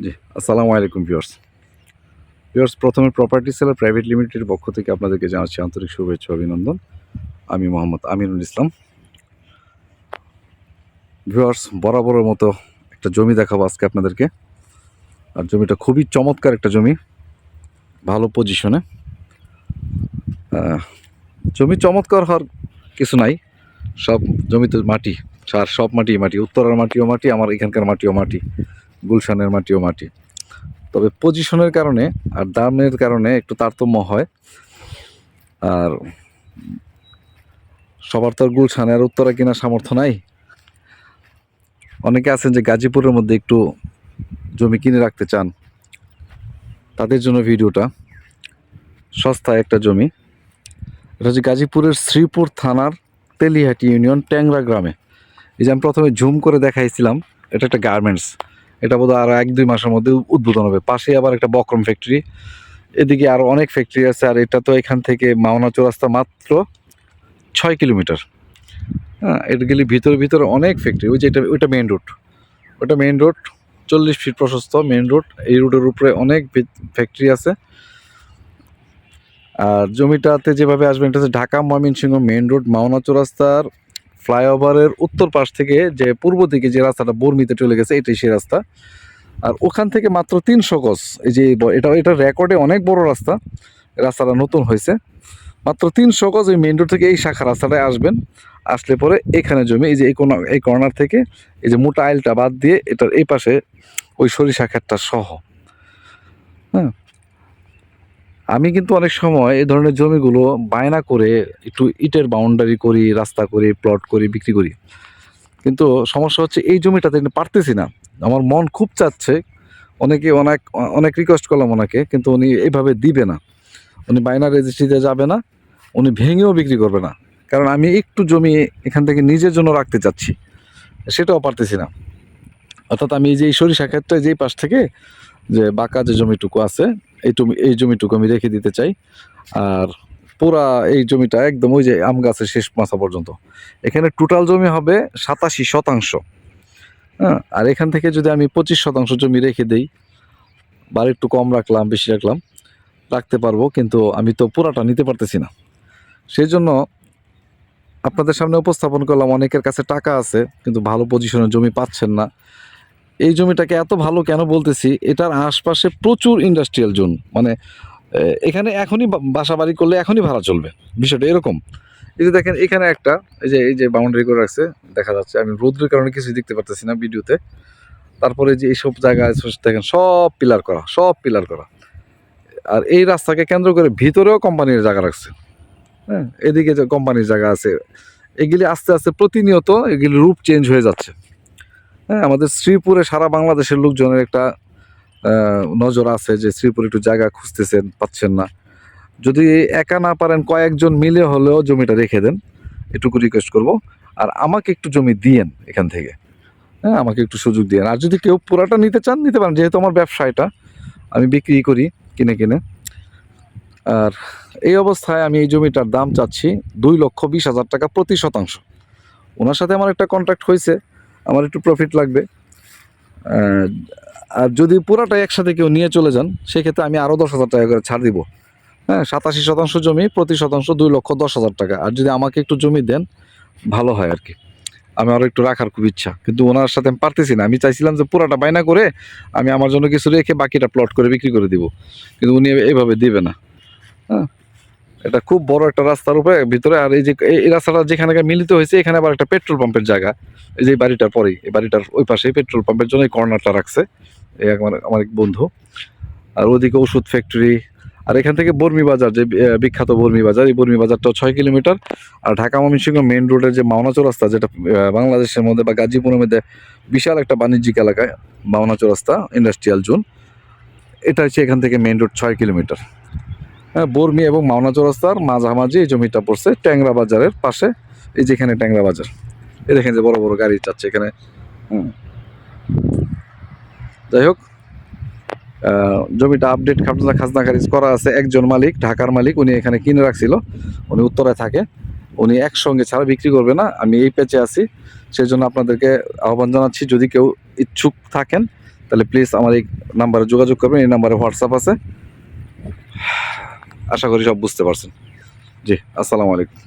জি, আসসালামু আলাইকুম ভিউয়ার্স। প্রথমে প্রপার্টি সেলার প্রাইভেট লিমিটেডের পক্ষ থেকে আপনাদেরকে জানাচ্ছি আন্তরিক শুভেচ্ছা ও অভিনন্দন। আমি মোহাম্মদ আমিনুল ইসলাম। ভিউয়ার্স, বরাবরের মতো একটা জমি দেখাবো আজকে আপনাদেরকে। আর জমিটা খুবই চমৎকার একটা জমি, ভালো পজিশনে। জমি চমৎকার হওয়ার কিছু নাই, সব জমিতে মাটি, সব মাটি, উত্তরার মাটিও মাটি, আমার এখানকার মাটিও মাটি, গুলশানের মাটিও মাটি। তবে পজিশনের কারণে আর দামের কারণে একটু তারতম্য হয়। আর সবার তো আর গুলশানের উত্তরা কেনার সামর্থ্য নাই। অনেকে আছেন যে গাজীপুরের মধ্যে একটু জমি কিনে রাখতে চান, তাদের জন্য ভিডিওটা। সস্তায় একটা জমি, এটা হচ্ছে গাজীপুরের শ্রীপুর থানার তেলিহাটি ইউনিয়ন ট্যাংরা গ্রামে। এই যে আমি প্রথমে জুম করে দেখাইছিলাম, এটা একটা গার্মেন্টস। এটা বোধহয় আরও 1-2 মাসের মধ্যে উদ্বোধন হবে। পাশে আবার একটা বক্রম ফ্যাক্টরি, এদিকে আরও অনেক ফ্যাক্টরি আছে। আর এটা তো এখান থেকে মাওনা চৌরাস্তা মাত্র 6 কিলোমিটার। হ্যাঁ, এটা গেলে ভিতরে অনেক ফ্যাক্টরি। ওই যে ওইটা মেইন রোড, ওটা মেইন রোড, 40 ফিট প্রশস্ত মেইন রোড। এই রোডের উপরে অনেক ফ্যাক্টরি আছে। আর জমিটাতে যেভাবে আসবেন, এটা হচ্ছে ঢাকা ময়মনসিংহ মেইন রোড, মাওনা চৌরাস্তার ফ্লাইওভারের উত্তর পাশ থেকে যে পূর্ব দিকে যে রাস্তাটা বর্মিতে চলে গেছে, এটাই সেই রাস্তা। আর ওখান থেকে মাত্র 300 গজ। এই যে এটা রেকর্ডে অনেক বড় রাস্তা, রাস্তাটা নতুন হয়েছে। মাত্র 300 গজ ওই মেইন রোড থেকে এই শাখা রাস্তাটায় আসবেন। আসলে পরে এখানে জমি, এই যে এই কর্নার থেকে এই যে মোটা আইলটা বাদ দিয়ে এটার এই পাশে ওই সরিষা ক্ষেতটা সহ। হ্যাঁ, আমি কিন্তু অনেক সময় এই ধরনের জমিগুলো বায়না করে একটু ইটের বাউন্ডারি করি, রাস্তা করি, প্লট করি, বিক্রি করি। কিন্তু সমস্যা হচ্ছে এই জমিটাতে পারতেছি না। আমার মন খুব চাচ্ছে, অনেক অনেক রিকোয়েস্ট করলাম ওনাকে, কিন্তু উনি এইভাবে দিবে না। উনি বায়না রেজিস্ট্রিতে যাবে না, উনি ভেঙেও বিক্রি করবে না। কারণ আমি একটু জমি এখান থেকে নিজের জন্য রাখতে চাচ্ছি, সেটাও পারতেছি না। অর্থাৎ আমি এই যে এই সরিষা ক্ষেতটা যেই পাশ থেকে যে বাঁকা যে জমিটুকু আছে, এই জমিটুকু আমি রেখে দিতে চাই। আর পুরা এই জমিটা একদম ওই যে আম গাছের শেষ মাথা পর্যন্ত, এখানে টোটাল জমি হবে 87%। হ্যাঁ, আর এখান থেকে যদি আমি 25% জমি রেখে দেই, বা একটু কম রাখলাম, বেশি রাখলাম, রাখতে পারবো। কিন্তু আমি তো পুরাটা নিতে পারতেছি না। সেই জন্য আপনাদের সামনে উপস্থাপন করলাম, অনেকের কাছে টাকা আছে কিন্তু ভালো পজিশনের জমি পাচ্ছেন না। এই জমিটাকে এত ভালো কেন বলতেছি, এটার আশপাশে প্রচুর ইন্ডাস্ট্রিয়াল জোন। মানে এখানে এখনই বাসা বাড়ি করলে এখনই ভাড়া চলবে, বিষয়টা এরকম। এই যে দেখেন এখানে একটা, এই যে বাউন্ডারি করে রাখছে, দেখা যাচ্ছে। আমি রোদ্রের কারণে কিছুই দেখতে পারতেছি না ভিডিওতে। তারপরে যে এইসব জায়গায় দেখেন সব পিলার করা, সব পিলার করা। আর এই রাস্তাকে কেন্দ্র করে ভিতরেও কোম্পানির জায়গা রাখছে। হ্যাঁ, এদিকে যে কোম্পানির জায়গা আছে, এগুলি আস্তে আস্তে প্রতিনিয়ত এগুলি রূপ চেঞ্জ হয়ে যাচ্ছে। হ্যাঁ, আমাদের শ্রীপুরে সারা বাংলাদেশের লোকজনের একটা নজর আছে যে শ্রীপুরে একটু জায়গা খুঁজতেছেন, পাচ্ছেন না। যদি একা না পারেন, কয়েকজন মিলে হলেও জমিটা রেখে দেন, এটুকু রিকোয়েস্ট করব। আর আমাকে একটু জমি দিয়েন এখান থেকে। হ্যাঁ, আমাকে একটু সুযোগ দিয়েন। আর যদি কেউ পুরাটা নিতে চান, নিতে পারেন, যেহেতু আমার ব্যবসা এটা, আমি বিক্রি করি কিনে। আর এই অবস্থায় আমি এই জমিটার দাম চাচ্ছি 2,20,000 টাকা প্রতি শতাংশ। ওনার সাথে আমার একটা কন্ট্রাক্ট হয়েছে, আমার একটু প্রফিট লাগবে। আর যদি পুরাটাই একসাথে কেউ নিয়ে চলে যান, সেক্ষেত্রে আমি আরও 10,000 টাকা করে ছাড় দিব। হ্যাঁ, 87% জমি, প্রতি শতাংশ 2,10,000 টাকা। আর যদি আমাকে একটু জমি দেন, ভালো হয় আর কি। আমি আরও একটু রাখার খুব ইচ্ছা, কিন্তু ওনার সাথে আমি পারতেছি না। আমি চাইছিলাম যে পুরাটা বায়না করে আমি আমার জন্য কিছু রেখে বাকিটা প্লট করে বিক্রি করে দিব, কিন্তু উনি এইভাবে দিবে না। হ্যাঁ, এটা খুব বড় একটা রাস্তার উপরে ভিতরে। আর এই যে এই রাস্তাটা যেখানে মিলিত হয়েছে, এখানে আবার একটা পেট্রোল পাম্পের জায়গা। এই যে বাড়িটার পরেই, এই বাড়িটার ওই পাশে পেট্রোল পাম্পের জন্য এই কর্নারটা রাখছে এই আমার এক বন্ধু। আর ওদিকে ওষুধ ফ্যাক্টরি। আর এখান থেকে বর্মি বাজার, যে বিখ্যাত বর্মি বাজার, এই বর্মি বাজারটাও 6 কিলোমিটার। আর ঢাকা ময়মনসিংহ মেইন রোডের যে মাওনা চৌরাস্তা, যেটা বাংলাদেশের মধ্যে বা গাজীপুরের মধ্যে বিশাল একটা বাণিজ্যিক এলাকায়, মাওনা চৌরাস্তা ইন্ডাস্ট্রিয়াল জোন, এটা হচ্ছে এখান থেকে মেইন রোড 6 কিলোমিটার। হ্যাঁ, বর্মি এবং মাওনা চৌরাস্তার মাঝামাঝি এই জমিটা পড়ছে, ট্যাংরা বাজারের পাশে। এই যেখানে ট্যাংরা বাজার, এই দেখেন যে বড় বড় গাড়ি যাচ্ছে এখানে। যাই হোক, জমিটা আপডেট খাজনা খারিজ করা আছে। একজন মালিক, ঢাকার মালিক, উনি এখানে কিনে রাখছিল, উনি উত্তরায় থাকে। উনি একসঙ্গে ছাড়া বিক্রি করবে না। আমি এই পেচে আছি, সেই জন্য আপনাদেরকে আহ্বান জানাচ্ছি, যদি কেউ ইচ্ছুক থাকেন তাহলে প্লিজ আমার এই নাম্বারে যোগাযোগ করবেন। এই নাম্বারে হোয়াটসঅ্যাপ আছে। আশা করি সব বুঝতে পারছেন। জি, আসসালামু আলাইকুম।